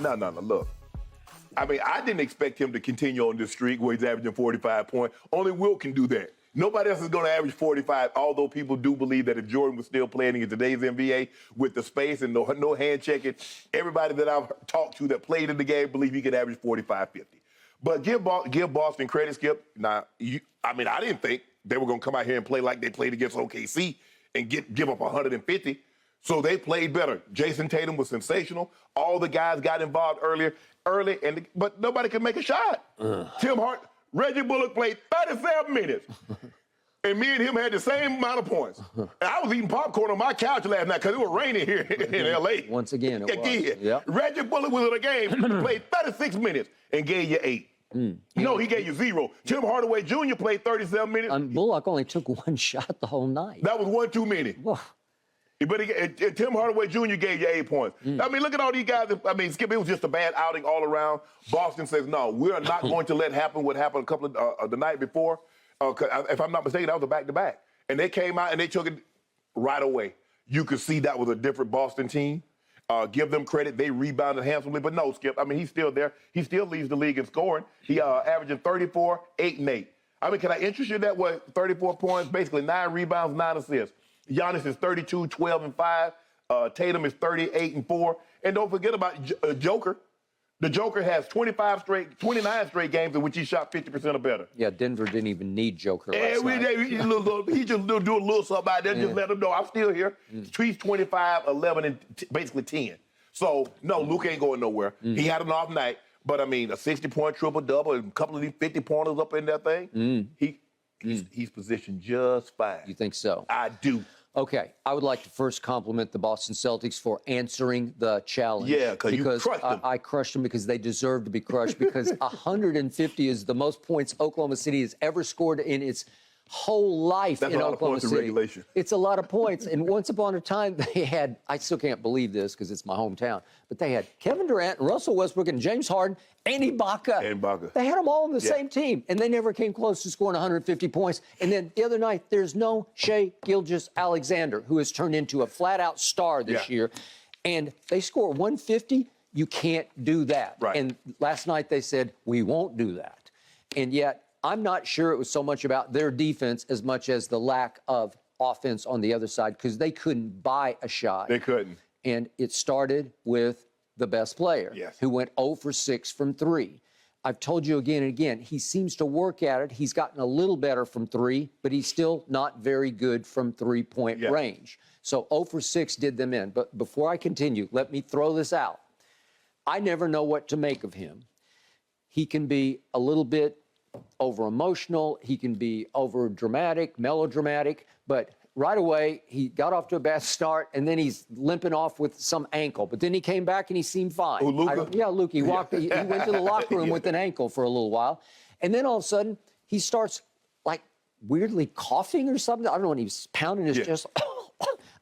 No. Look, I mean, I didn't expect him to continue on this streak where he's averaging 45 points. Only Wilt can do that. Nobody else is going to average 45, although people do believe that if Jordan was still playing in today's NBA with the space and no hand checking, everybody that I've talked to that played in the game believe he could average 45, 50. But give Boston credit, Skip. Now, I didn't think they were going to come out here and play like they played against OKC and give up 150. So they played better. Jayson Tatum was sensational. All the guys got involved early, but nobody could make a shot. Tim Hart, Reggie Bullock played 37 minutes. And me and him had the same amount of points. And I was eating popcorn on my couch last night because it was raining here in L.A. Once again, it was. Yep. Reggie Bullock was in the game, played 36 minutes, and gave you 8. No, he gave you 0. Tim Hardaway Jr. played 37 minutes. Bullock only took 1 shot the whole night. That was 1 too many. Whoa. But Tim Hardaway Jr. gave you 8 points. I mean, look at all these guys. I mean, Skip, it was just a bad outing all around. Boston says, no, we are not going to let happen what happened a couple of the night before. If I'm not mistaken, that was a back-to-back. And they came out and they took it right away. You could see that was a different Boston team. Give them credit. They rebounded handsomely. But no, Skip, I mean, he's still there. He still leads the league in scoring. He averaging 34, 8, and 8. I mean, can I interest you in that? 34 points, basically 9 rebounds, 9 assists. Giannis is 32, 12, and 5. Tatum is 38 and 4. And don't forget about Joker. The Joker has 29 straight games in which he shot 50% or better. Yeah, Denver didn't even need Joker last night. He just do a little something out there, just let him know I'm still here. He's 25, 11, and basically 10. So, no, Luke ain't going nowhere. He had an off night, but, I mean, a 60-point triple-double and a couple of these 50-pointers up in that thing, he's positioned just fine. You think so? I do. Okay, I would like to first compliment the Boston Celtics for answering the challenge. Yeah, because you crushed them. I crushed them because they deserve to be crushed, because 150 is the most points Oklahoma City has ever scored in its whole life. That's in a lot Oklahoma of points City. in regulation. It's a lot of points. And once upon a time, they had, I still can't believe this because it's my hometown, but they had Kevin Durant, Russell Westbrook, and James Harden, and Ibaka. They had them all on the same team, and they never came close to scoring 150 points. And then the other night, there's no Shai Gilgeous-Alexander, who has turned into a flat-out star this year. And they score 150. You can't do that. Right. And last night they said, we won't do that. And yet, I'm not sure it was so much about their defense as much as the lack of offense on the other side, because they couldn't buy a shot. They couldn't. And it started with the best player, who went 0 for 6 from 3. I've told you again and again, he seems to work at it. He's gotten a little better from 3, but he's still not very good from three-point range. So 0 for 6 did them in. But before I continue, let me throw this out. I never know what to make of him. He can be a little bit over-emotional. He can be over-dramatic, melodramatic, but right away, he got off to a bad start, and then he's limping off with some ankle. But then he came back, and he seemed fine. Oh, Luka? Luka. He went to the locker room with an ankle for a little while. And then all of a sudden, he starts, like, weirdly coughing or something. I don't know, and he was pounding his chest.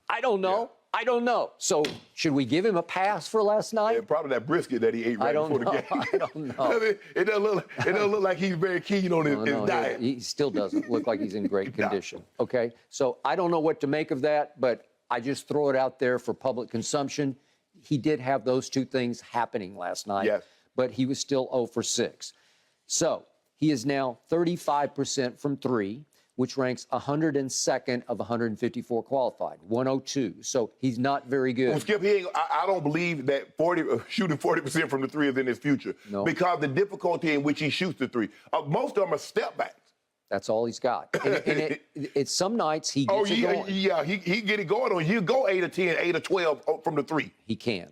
I don't know. I don't know. So should we give him a pass for last night? Yeah, probably that brisket that he ate right before the game. I don't know. It doesn't look like he's very keen on his diet. He still doesn't look like he's in great condition. Okay, so I don't know what to make of that, but I just throw it out there for public consumption. He did have those two things happening last night, but he was still 0 for 6. So he is now 35% from 3, which ranks 102nd of 154 qualified, 102. So he's not very good. Well, Skip, I don't believe that shooting 40% from the 3 is in his future. No. Because the difficulty in which he shoots the 3. Most of them are step backs. That's all he's got. And it's some nights he gets it going. Yeah, he get it going on. He'll go 8 or 10, 8 or 12 from the 3. He can.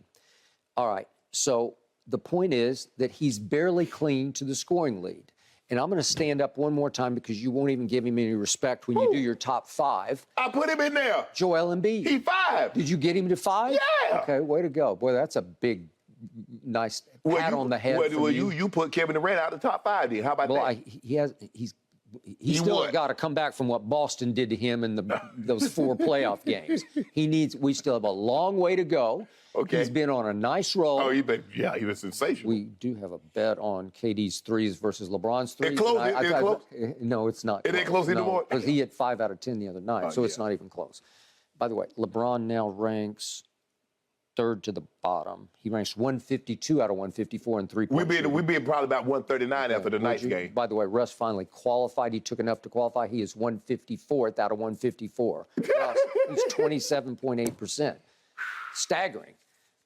All right, so the point is that he's barely clean to the scoring lead. And I'm going to stand up one more time because you won't even give him any respect when you do your top 5. I put him in there. Joel Embiid. He's 5. Did you get him to 5? Yeah. Okay, way to go. Boy, that's a big, nice pat on the head. Well, you put Kevin Durant out of the top 5 then. How about that? He's still got to come back from what Boston did to him in those 4 playoff games. We still have a long way to go. Okay. He's been on a nice roll. Oh, he was sensational. We do have a bet on KD's 3s versus LeBron's 3s. It's close? No, it's not. It ain't close anymore? Because he hit 5 out of 10 the other night, so it's not even close. By the way, LeBron now ranks third to the bottom. He ranks 152 out of 154 in three-point shooting. We'd be probably about 139 after the Knights game. By the way, Russ finally qualified. He took enough to qualify. He is 154th out of 154. Russ, he's 27.8%. Staggering.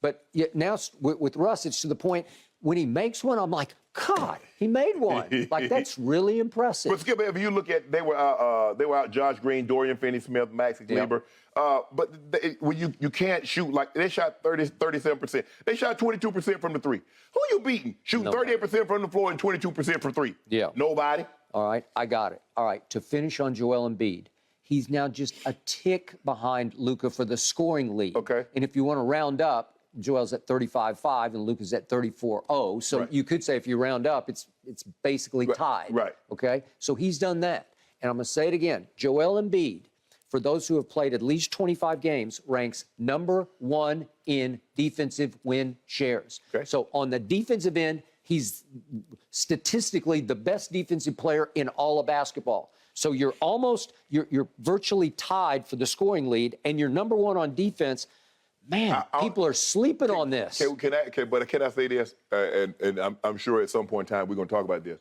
But yet now with Russ, it's to the point when he makes one, I'm like, God, he made one. Like, that's really impressive. But Skip, if you look at, they were out Josh Green, Dorian Finney-Smith, Maxi Kleber. But when you can't shoot, like they shot 37%. They shot 22% from the three. Who you beating? Shooting 38% from the floor and 22% from three. Yeah. Nobody. All right, I got it. All right, to finish on Joel Embiid, he's now just a tick behind Luka for the scoring lead. Okay. And if you want to round up, Joel's at 35.5 and Luka's at 34.0. So you could say if you round up, it's basically tied. Right. Okay? So he's done that. And I'm going to say it again. Joel Embiid, for those who have played at least 25 games, ranks #1 in defensive win shares. Okay. So on the defensive end, he's statistically the best defensive player in all of basketball. So you're virtually tied for the scoring lead, and you're #1 on defense. Man, people are sleeping on this. Can I say this? And I'm sure at some point in time we're going to talk about this.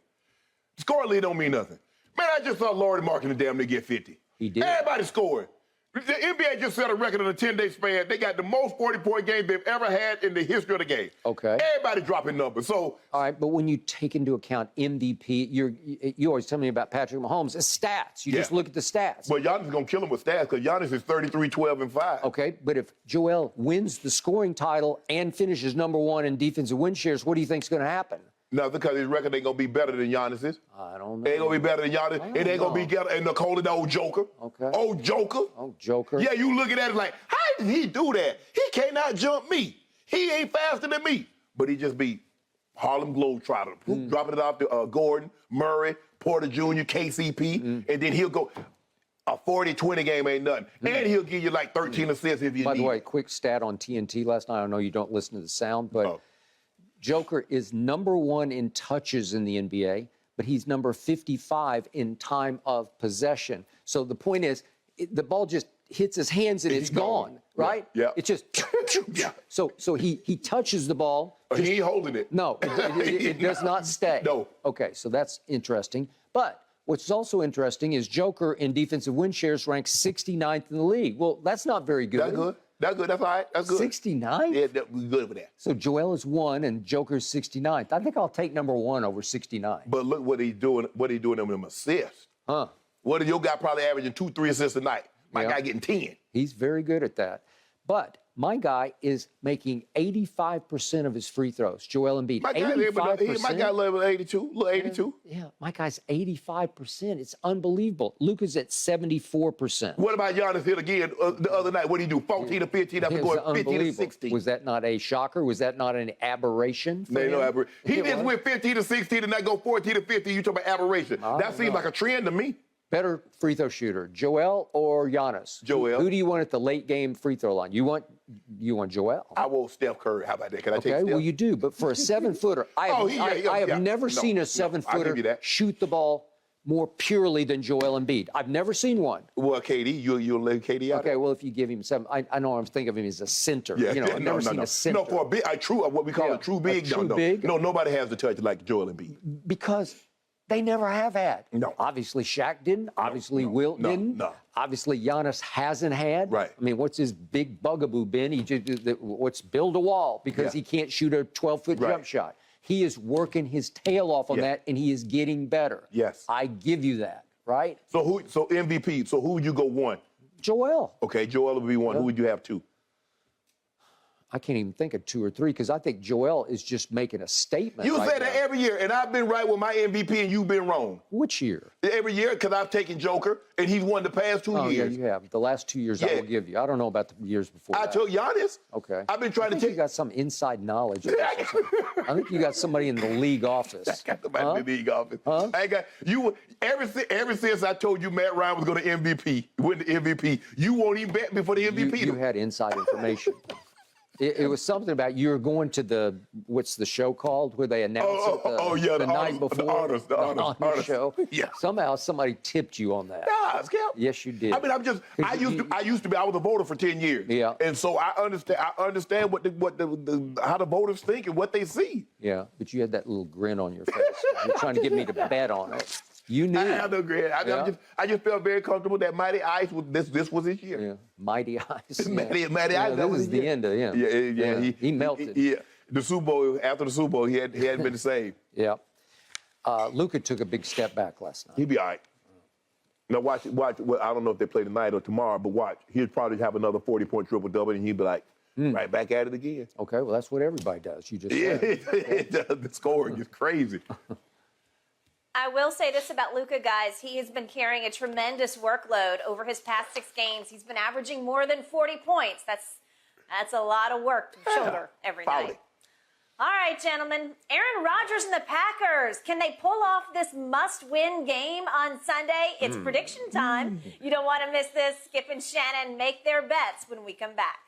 Scoring lead don't mean nothing. Man, I just saw Lauri Markkanen damn near get 50. He did. Everybody scoring. The NBA just set a record in a 10-day span. They got the most 40-point games they've ever had in the history of the game. Okay. Everybody dropping numbers. So. All right, but when you take into account MVP, you always tell me about Patrick Mahomes. It's stats. You just look at the stats. Well, Giannis is going to kill him with stats because Giannis is 33, 12, and 5. Okay, but if Joel wins the scoring title and finishes #1 in defensive win shares, what do you think is going to happen? No, because his record ain't going to be better than Giannis's. I don't know. It ain't going to be better than Giannis. It ain't going to be better than Nicole, the old Joker. Okay. Old Joker. Oh, Joker. Yeah, you look at that like, how did he do that? He cannot jump me. He ain't faster than me. But he just beat Harlem Globetrotter, dropping it off to Gordon, Murray, Porter Jr., KCP, and then he'll go. A 40-20 game ain't nothing. And he'll give you like 13 assists if you need. By the way, quick stat on TNT last night. I know you don't listen to the sound, but Joker is #1 in touches in the NBA, but he's number 55 in time of possession. So the point is, the ball just hits his hands and it's gone, right? Yeah. It's just So he touches the ball. He ain't holding it. No, it does not stay. No. Okay, so that's interesting. But what's also interesting is Joker in defensive win shares ranks 69th in the league. Well, that's not very good. That's good. That's good. That's all right. That's good. 69? Yeah, we're good with that. So Joel is 1 and Joker's 69th. I think I'll take #1 over 69. But look what he's doing. What he's doing them assists. Huh? What your guy probably averaging 2-3 assists a night. My guy getting 10. He's very good at that. But my guy is making 85% of his free throws. Joel Embiid, 85%. My guy level 82, little 82. Yeah, my guy's 85%. It's unbelievable. Luka's at 74%. What about Giannis hit again the other night? What did he do? 14 to 15 after going 15 to 16. Was that not a shocker? Was that not an aberration? No aberration. He just went 15 to 16 and not go 14 to 15. You talking about aberration? That seems like a trend to me. Better free throw shooter, Joel or Giannis? Joel. Who do you want at the late game free throw line? You want Joel? I want Steph Curry. How about that? Can I take Steph? Okay, well, you do. But for a 7-footer, I have never seen a 7-footer shoot the ball more purely than Joel Embiid. I've never seen one. Well, KD, you'll let KD out. Okay, well, if you give him 7, I know I'm thinking of him as a center. Yeah, I've never seen a center. No, for a big, what we call a true big. Big? No, nobody has the touch like Joel Embiid. Because they never have had. No. Obviously, Shaq didn't. Obviously, Wilt didn't. No. Obviously, Giannis hasn't had. Right. I mean, what's his big bugaboo been? What's build a wall because he can't shoot a 12-foot jump shot. He is working his tail off on that, and he is getting better. Yes. I give you that, right? So MVP, so who would you go 1? Joel. Okay, Joel would be 1. Who would you have 2? I can't even think of 2 or 3 because I think Joel is just making a statement. You say that every year, and I've been right with my MVP, and you've been wrong. Which year? Every year, because I've taken Joker, and he's won the past 2 years. Yeah, you have. The last 2 years I will give you. I don't know about the years before I took Giannis. Okay. I've been trying to take. You got some inside knowledge of this. I think you got somebody in the league office. I got somebody in the league office. I got you. Ever since I told you Matt Ryan was going to win the MVP, you won't even bet me for the MVP. You had inside information. It was something about you were going to what's the show called where they announce it the night before the honors show. Yeah. Somehow somebody tipped you on that. Nah, Skip. Yes, you did. I mean, I was a voter for 10 years. Yeah. And so I understand how the voters think and what they see. Yeah, but you had that little grin on your face. You're trying to get me to bet on it. You knew. I had no grin. I just felt very comfortable that Mighty Ice this was his year. Yeah. Mighty Ice. Mighty Ice. That was the end of him. Yeah. He melted. The Super Bowl, after the Super Bowl, he hadn't been the same. Yeah. Luka took a big step back last night. He'll be all right. Now watch. Well, I don't know if they play tonight or tomorrow, but watch. He'll probably have another 40-point triple-double, and he'll be like, right back at it again. Okay, well, that's what everybody does. You just said. The scoring is crazy. I will say this about Luka, guys. He has been carrying a tremendous workload over his past 6 games. He's been averaging more than 40 points. That's a lot of work to shoulder every night. All right, gentlemen. Aaron Rodgers and the Packers. Can they pull off this must-win game on Sunday? It's prediction time. You don't want to miss this. Skip and Shannon make their bets when we come back.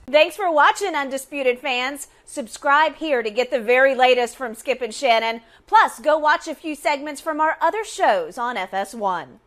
Thanks for watching, Undisputed fans. Subscribe here to get the very latest from Skip and Shannon. Plus, go watch a few segments from our other shows on FS1.